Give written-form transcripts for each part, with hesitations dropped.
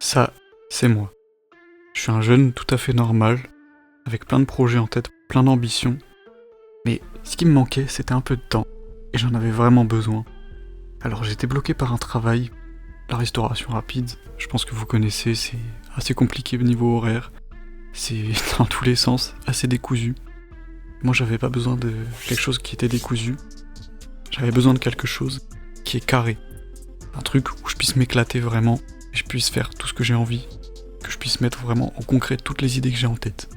Ça, c'est moi. Je suis un jeune tout à fait normal, avec plein de projets en tête, plein d'ambitions. Mais ce qui me manquait, c'était un peu de temps, et j'en avais vraiment besoin. Alors j'étais bloqué par un travail, la restauration rapide, je pense que vous connaissez, c'est assez compliqué au niveau horaire. C'est dans tous les sens, assez décousu. Moi j'avais pas besoin de quelque chose qui était décousu, j'avais besoin de quelque chose qui est carré. Un truc où je puisse m'éclater vraiment, et je puisse faire tout ce que j'ai envie, que je puisse mettre vraiment en concret toutes les idées que j'ai en tête.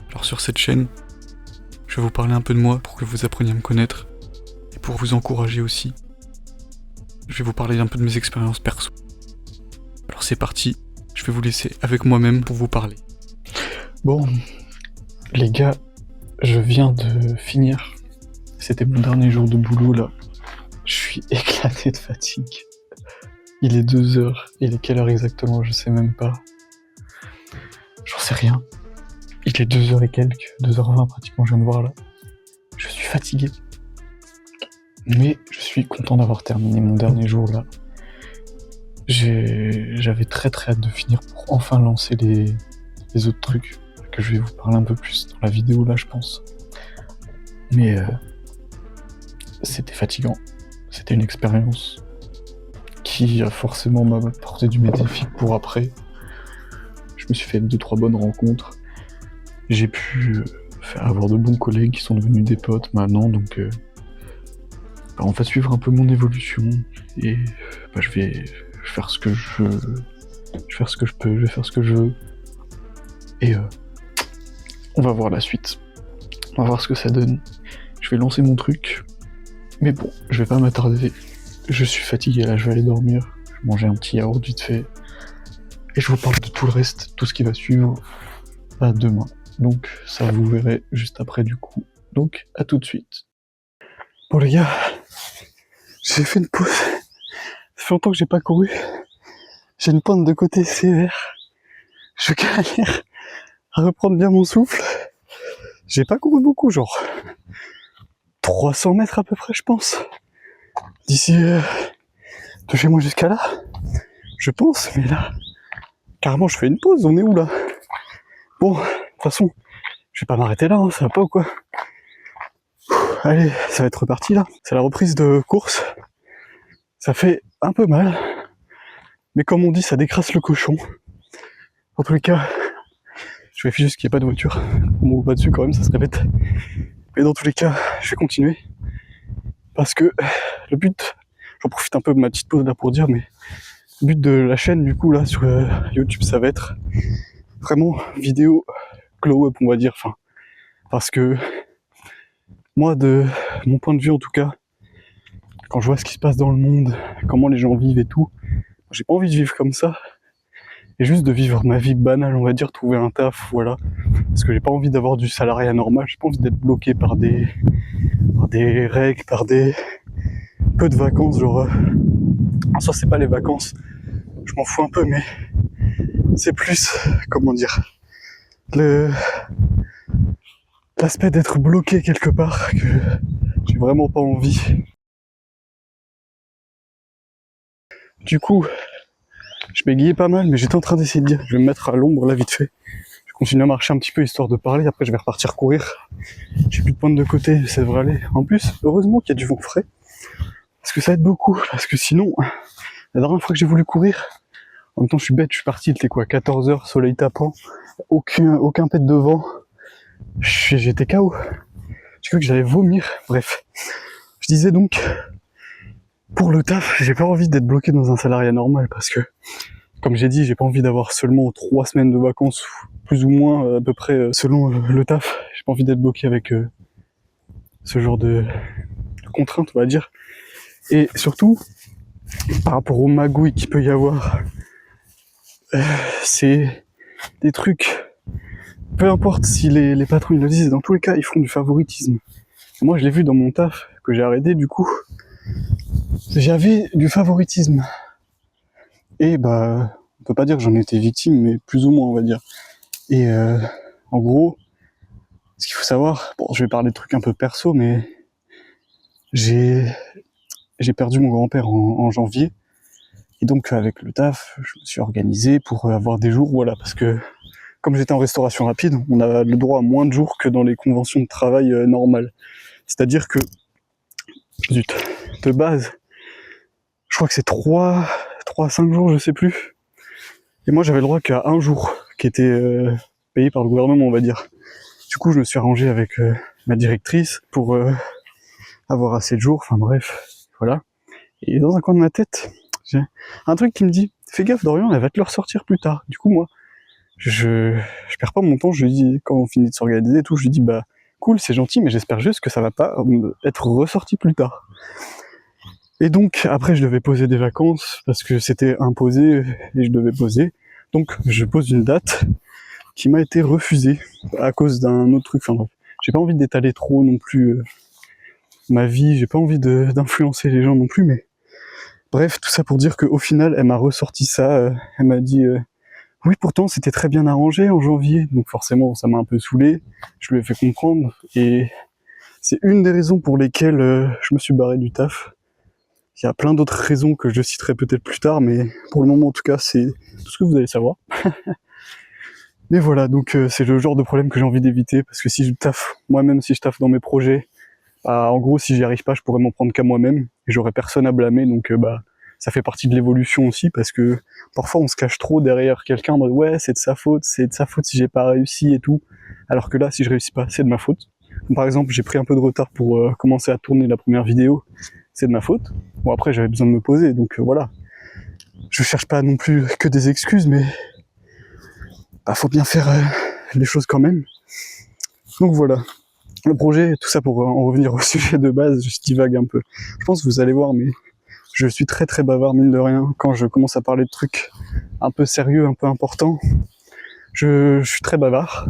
Alors sur cette chaîne, je vais vous parler un peu de moi pour que vous appreniez à me connaître, et pour vous encourager aussi. Je vais vous parler un peu de mes expériences perso. Alors c'est parti, je vais vous laisser avec moi-même pour vous parler. Bon, les gars, je viens de finir. C'était mon dernier jour de boulot là. Je suis éclaté de fatigue. Il est 2h, il est quelle heure exactement, je sais même pas. J'en sais rien. Il est 2h et quelques, 2h20 pratiquement, je viens de voir là. Je suis fatigué. Mais je suis content d'avoir terminé mon dernier jour là. J'avais très hâte de finir pour enfin lancer les autres trucs, que je vais vous parler un peu plus dans la vidéo là je pense. Mais c'était fatigant. C'était une expérience qui a forcément m'apporté du bénéfique pour après. Je me suis fait 2-3 bonnes rencontres. J'ai pu avoir de bons collègues qui sont devenus des potes maintenant, donc on va suivre un peu mon évolution et je vais faire ce que je veux, je vais faire ce que je peux, je vais faire ce que je veux et on va voir la suite. On va voir ce que ça donne. Je vais lancer mon truc, mais bon, je vais pas m'attarder. Je suis fatigué là, je vais aller dormir. Je vais manger un petit yaourt vite fait et je vous parle de tout le reste, tout ce qui va suivre à demain. Donc ça vous verrez juste après du coup. Donc à tout de suite. Bon les gars, j'ai fait une pause. Ça fait longtemps que j'ai pas couru. J'ai une pointe de côté sévère. Je galère à reprendre bien mon souffle. J'ai pas couru beaucoup, genre 300 mètres à peu près je pense. D'ici de chez moi jusqu'à là. Je pense, mais là, carrément je fais une pause, on est où là? Bon, de toute façon, je vais pas m'arrêter là, hein, ça va pas ou quoi? Allez, ça va être reparti là. C'est la reprise de course. Ça fait un peu mal. Mais comme on dit, ça décrasse le cochon. En tous les cas, je vérifie juste qu'il n'y ait pas de voiture. On me roule pas dessus quand même, ça se répète. Mais dans tous les cas, je vais continuer. Parce que le but, j'en profite un peu de ma petite pause là pour dire, mais le but de la chaîne du coup là sur YouTube, ça va être vraiment vidéo glow up on va dire. Enfin, parce que moi, de mon point de vue en tout cas, quand je vois ce qui se passe dans le monde, comment les gens vivent et tout, j'ai pas envie de vivre comme ça. Et juste de vivre ma vie banale, on va dire, trouver un taf, voilà. Parce que j'ai pas envie d'avoir du salariat normal, j'ai pas envie d'être bloqué par des règles, par des peu de vacances, genre... En soi, c'est pas les vacances, je m'en fous un peu, mais c'est plus, comment dire, l'aspect d'être bloqué quelque part que j'ai vraiment pas envie. Du coup, je bégayais pas mal, mais j'étais en train d'essayer de dire, je vais me mettre à l'ombre là vite fait. Je continue à marcher un petit peu histoire de parler, après je vais repartir courir. J'ai plus de pointe de côté, ça devrait aller. En plus, heureusement qu'il y a du vent frais, parce que ça aide beaucoup, parce que sinon, la dernière fois que j'ai voulu courir, en même temps je suis bête, je suis parti, il était quoi, 14h, soleil tapant, aucun pet de vent, j'étais KO. J'ai cru que j'allais vomir, bref. Je disais donc, pour le taf, j'ai pas envie d'être bloqué dans un salariat normal, parce que, comme j'ai dit, j'ai pas envie d'avoir seulement 3 semaines de vacances, plus ou moins à peu près selon le taf. J'ai pas envie d'être bloqué avec ce genre de contraintes, on va dire. Et surtout, par rapport aux magouilles qu'il peut y avoir, c'est des trucs, peu importe si les patrons ils le disent, dans tous les cas, ils font du favoritisme. Moi, je l'ai vu dans mon taf, que j'ai arrêté du coup, j'avais du favoritisme. Et on peut pas dire que j'en étais victime, mais plus ou moins, on va dire. Et en gros, ce qu'il faut savoir, bon, je vais parler de trucs un peu perso, mais j'ai perdu mon grand-père en janvier. Et donc avec le taf, je me suis organisé pour avoir des jours, voilà, parce que comme j'étais en restauration rapide, on a le droit à moins de jours que dans les conventions de travail normales. C'est-à-dire que, zut, de base, je crois que c'est 3 à 5 jours, je sais plus. Et moi j'avais le droit qu'à un jour, qui était payé par le gouvernement, on va dire. Du coup, je me suis arrangé avec ma directrice pour avoir assez de jours, enfin bref, voilà. Et dans un coin de ma tête, j'ai un truc qui me dit « Fais gaffe Dorian, elle va te le ressortir plus tard ». Du coup, moi, je perds pas mon temps, je lui dis, quand on finit de s'organiser et tout, je lui dis « Bah, cool, c'est gentil, mais j'espère juste que ça va pas être ressorti plus tard ». Et donc, après, je devais poser des vacances, parce que c'était imposé, et je devais poser. Donc, je pose une date qui m'a été refusée, à cause d'un autre truc, enfin bref. J'ai pas envie d'étaler trop non plus ma vie, j'ai pas envie d'influencer les gens non plus, mais bref, tout ça pour dire qu'au final, elle m'a ressorti ça, elle m'a dit oui, pourtant c'était très bien arrangé en janvier, donc forcément ça m'a un peu saoulé, je lui ai fait comprendre, et c'est une des raisons pour lesquelles je me suis barré du taf. Il y a plein d'autres raisons que je citerai peut-être plus tard, mais pour le moment en tout cas, c'est tout ce que vous allez savoir. Mais voilà, donc c'est le genre de problème que j'ai envie d'éviter, parce que si je taffe moi-même, si je taffe dans mes projets, en gros, si j'y arrive pas, je pourrais m'en prendre qu'à moi-même, et j'aurais personne à blâmer, donc ça fait partie de l'évolution aussi, parce que parfois on se cache trop derrière quelqu'un en mode ouais, c'est de sa faute si j'ai pas réussi et tout, alors que là, si je réussis pas, c'est de ma faute. Donc, par exemple, j'ai pris un peu de retard pour commencer à tourner la première vidéo, c'est de ma faute. Bon, après, j'avais besoin de me poser, donc voilà. Je cherche pas non plus que des excuses, mais faut bien faire les choses quand même. Donc voilà. Le projet, tout ça pour en revenir au sujet de base, je divague un peu. Je pense que vous allez voir, mais je suis très très bavard, mine de rien. Quand je commence à parler de trucs un peu sérieux, un peu importants, je suis très bavard.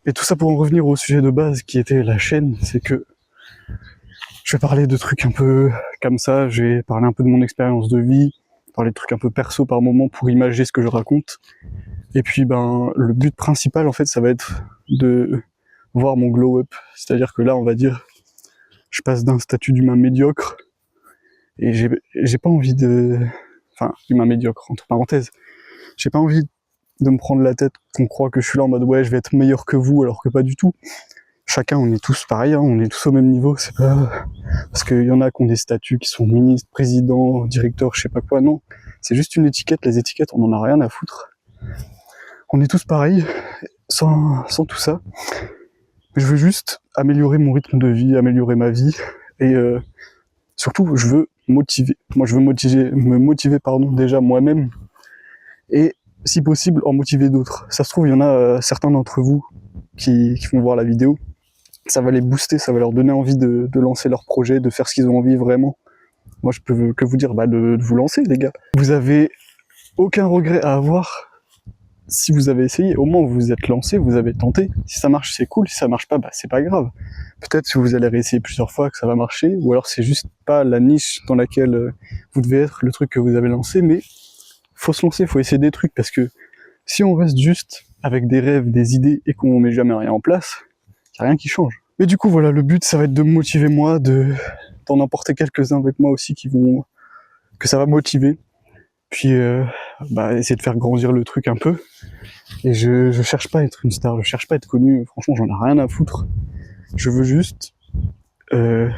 Et tout ça pour en revenir au sujet de base, qui était la chaîne, c'est que je vais parler de trucs un peu comme ça, je vais parler un peu de mon expérience de vie, parler de trucs un peu perso par moment pour imager ce que je raconte. Et puis le but principal en fait, ça va être de voir mon glow up. C'est-à-dire que là, on va dire, je passe d'un statut d'humain médiocre, et j'ai pas envie enfin, humain médiocre, entre parenthèses, j'ai pas envie de me prendre la tête qu'on croit que je suis là en mode ouais, je vais être meilleur que vous, alors que pas du tout. Chacun, on est tous pareils, hein, on est tous au même niveau, c'est pas parce qu'il y en a qui ont des statuts qui sont ministres, présidents, directeurs, je sais pas quoi, non. C'est juste une étiquette, les étiquettes, on en a rien à foutre. On est tous pareils, sans tout ça. Je veux juste améliorer mon rythme de vie, améliorer ma vie, et surtout, je veux motiver. Moi, je veux me motiver déjà moi-même, et si possible, en motiver d'autres. Ça se trouve, il y en a certains d'entre vous qui vont voir la vidéo, ça va les booster, ça va leur donner envie de lancer leur projet, de faire ce qu'ils ont envie vraiment. Moi, je peux que vous dire de vous lancer, les gars. Vous avez aucun regret à avoir si vous avez essayé. Au moins, vous vous êtes lancé, vous avez tenté. Si ça marche, c'est cool. Si ça marche pas, c'est pas grave. Peut-être que vous allez réessayer plusieurs fois que ça va marcher, ou alors c'est juste pas la niche dans laquelle vous devez être, le truc que vous avez lancé, mais faut se lancer, faut essayer des trucs, parce que si on reste juste avec des rêves, des idées, et qu'on met jamais rien en place, y a rien qui change. Mais du coup, voilà, le but, ça va être de me motiver moi, d'en emporter quelques-uns avec moi aussi que ça va motiver. Puis, essayer de faire grandir le truc un peu. Et je cherche pas à être une star, je cherche pas à être connu, franchement, j'en ai rien à foutre. Je veux juste me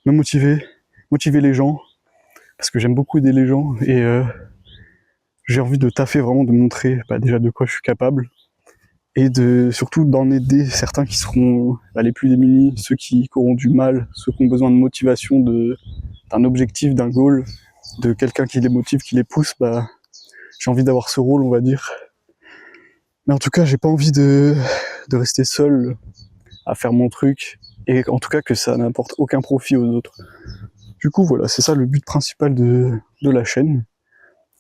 motiver les gens, parce que j'aime beaucoup aider les gens, et j'ai envie de taffer vraiment, de montrer déjà de quoi je suis capable, et surtout d'en aider certains qui seront les plus démunis, ceux qui auront du mal, ceux qui ont besoin de motivation, d'un objectif, d'un goal, de quelqu'un qui les motive, qui les pousse. J'ai envie d'avoir ce rôle, on va dire. Mais en tout cas, j'ai pas envie de rester seul à faire mon truc, et en tout cas que ça n'apporte aucun profit aux autres. Du coup, voilà, c'est ça le but principal de la chaîne.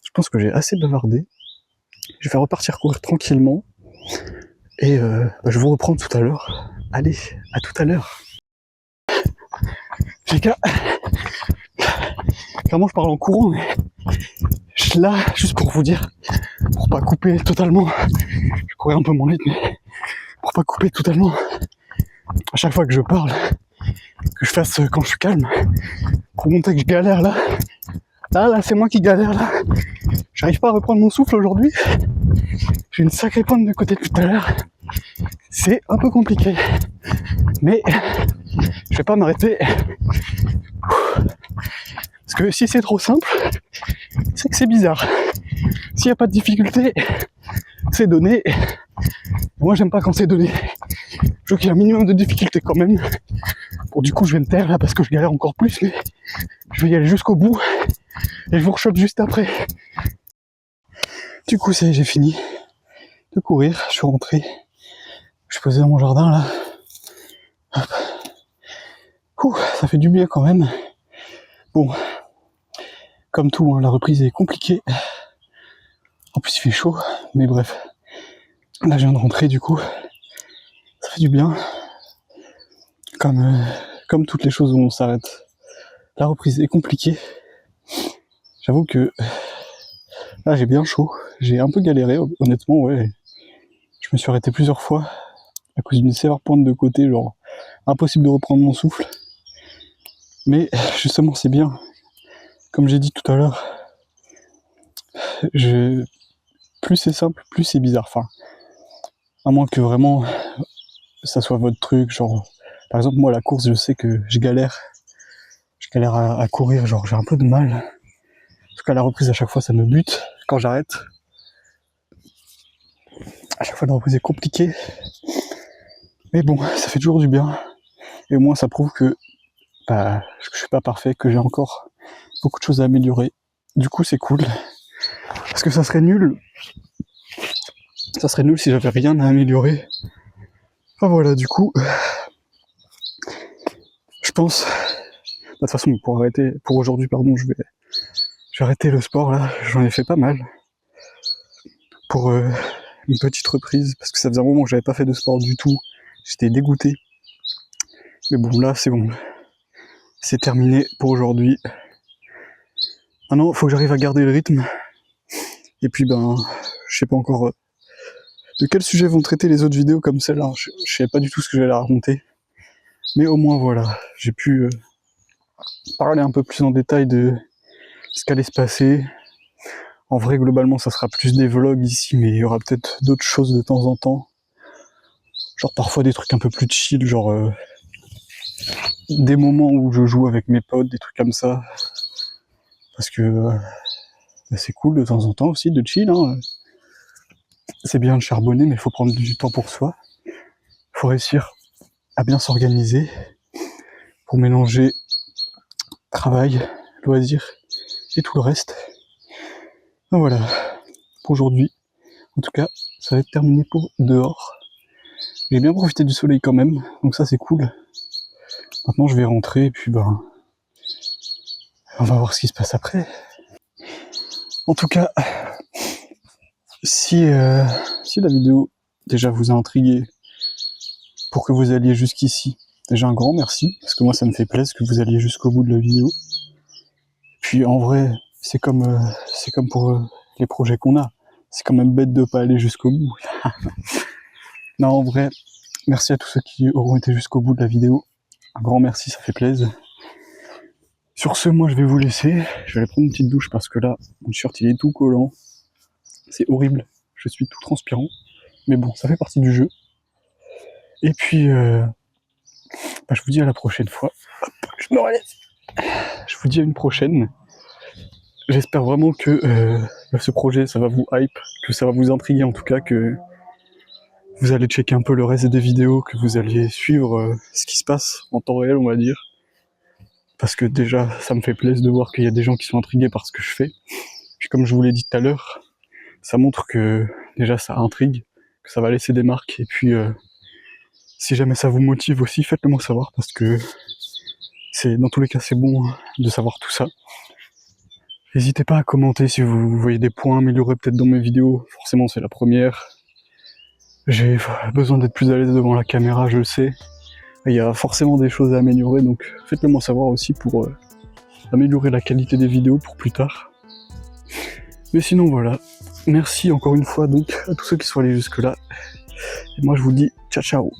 Je pense que j'ai assez bavardé. Je vais repartir courir tranquillement, et je vous reprends tout à l'heure. Allez, à tout à l'heure. Les gars, clairement je parle en courant, mais là, juste pour vous dire, pour pas couper totalement, je courais un peu mon rythme, mais pour pas couper totalement, à chaque fois que je parle, que je fasse quand je suis calme, pour montrer que je galère là Là, c'est moi qui galère, là. J'arrive pas à reprendre mon souffle aujourd'hui. J'ai une sacrée pointe de côté depuis tout à l'heure. C'est un peu compliqué. Mais je vais pas m'arrêter. Parce que si c'est trop simple, c'est que c'est bizarre. S'il n'y a pas de difficulté, c'est donné. Moi, j'aime pas quand c'est donné. Je veux qu'il y ait un minimum de difficulté quand même. Bon, du coup, je vais me taire là parce que je galère encore plus, mais je vais y aller jusqu'au bout. Et je vous rechoppe juste après. Du coup, ça y est, j'ai fini de courir. Je suis rentré. Je suis posé dans mon jardin là. Hop. Ouh, ça fait du bien quand même. Bon, comme tout, hein, la reprise est compliquée. En plus, il fait chaud, mais bref. Là, je viens de rentrer, du coup. Ça fait du bien. Comme toutes les choses où on s'arrête. La reprise est compliquée. J'avoue que là, j'ai bien chaud. J'ai un peu galéré, honnêtement, ouais. Je me suis arrêté plusieurs fois à cause d'une sévère pointe de côté, genre impossible de reprendre mon souffle. Mais justement, c'est bien. Comme j'ai dit tout à l'heure, plus c'est simple, plus c'est bizarre. Enfin, à moins que vraiment ça soit votre truc, genre, par exemple, moi, la course, je sais que je galère à courir, genre, j'ai un peu de mal. En tout cas, la reprise, à chaque fois, ça me bute quand j'arrête. À chaque fois, la reprise est compliquée. Mais bon, ça fait toujours du bien. Et au moins, ça prouve que je suis pas parfait, que j'ai encore beaucoup de choses à améliorer. Du coup, c'est cool. Parce que ça serait nul. Ça serait nul si j'avais rien à améliorer. Enfin voilà, du coup, je pense. De toute façon, pour aujourd'hui, pardon, je vais arrêter le sport là. J'en ai fait pas mal pour une petite reprise parce que ça faisait un moment que j'avais pas fait de sport du tout. J'étais dégoûté. Mais bon, là, c'est bon. C'est terminé pour aujourd'hui. Maintenant, faut que j'arrive à garder le rythme. Et puis, je sais pas encore de quel sujet vont traiter les autres vidéos comme celle-là. Je savais pas du tout ce que j'allais raconter. Mais au moins, voilà. J'ai pu parler un peu plus en détail de ce qu'allait se passer. En vrai, globalement, ça sera plus des vlogs ici, mais il y aura peut-être d'autres choses de temps en temps. Genre parfois des trucs un peu plus chill, genre des moments où je joue avec mes potes, des trucs comme ça. Parce que c'est cool de temps en temps aussi de chill, hein. C'est bien de charbonner, mais il faut prendre du temps pour soi. Il faut réussir à bien s'organiser pour mélanger travail, loisirs et tout le reste. Donc voilà, pour aujourd'hui. En tout cas, ça va être terminé pour dehors. J'ai bien profité du soleil quand même, donc ça c'est cool. Maintenant je vais rentrer et puis on va voir ce qui se passe après. En tout cas, si la vidéo déjà vous a intrigué pour que vous alliez jusqu'ici, déjà un grand merci, parce que moi ça me fait plaisir que vous alliez jusqu'au bout de la vidéo. Puis en vrai, c'est comme pour les projets qu'on a. C'est quand même bête de pas aller jusqu'au bout. Non, en vrai, merci à tous ceux qui auront été jusqu'au bout de la vidéo. Un grand merci, ça fait plaisir. Sur ce, moi je vais vous laisser. Je vais aller prendre une petite douche parce que là, mon shirt il est tout collant. C'est horrible. Je suis tout transpirant. Mais bon, ça fait partie du jeu. Et puis, je vous dis à la prochaine fois. Hop, je me relève. Je vous dis à une prochaine. J'espère vraiment que ce projet, ça va vous hype, que ça va vous intriguer en tout cas, que vous allez checker un peu le reste des vidéos, que vous alliez suivre ce qui se passe en temps réel, on va dire. Parce que déjà, ça me fait plaisir de voir qu'il y a des gens qui sont intrigués par ce que je fais. Puis comme je vous l'ai dit tout à l'heure, ça montre que déjà ça intrigue, que ça va laisser des marques. Et puis, si jamais ça vous motive aussi, faites-le moi savoir, parce que dans tous les cas, c'est bon de savoir tout ça. N'hésitez pas à commenter si vous voyez des points améliorés peut-être dans mes vidéos. Forcément, c'est la première. J'ai besoin d'être plus à l'aise devant la caméra, je le sais. Il y a forcément des choses à améliorer, donc faites-le moi savoir aussi pour améliorer la qualité des vidéos pour plus tard. Mais sinon voilà, merci encore une fois donc à tous ceux qui sont allés jusque là. Et moi je vous dis ciao ciao.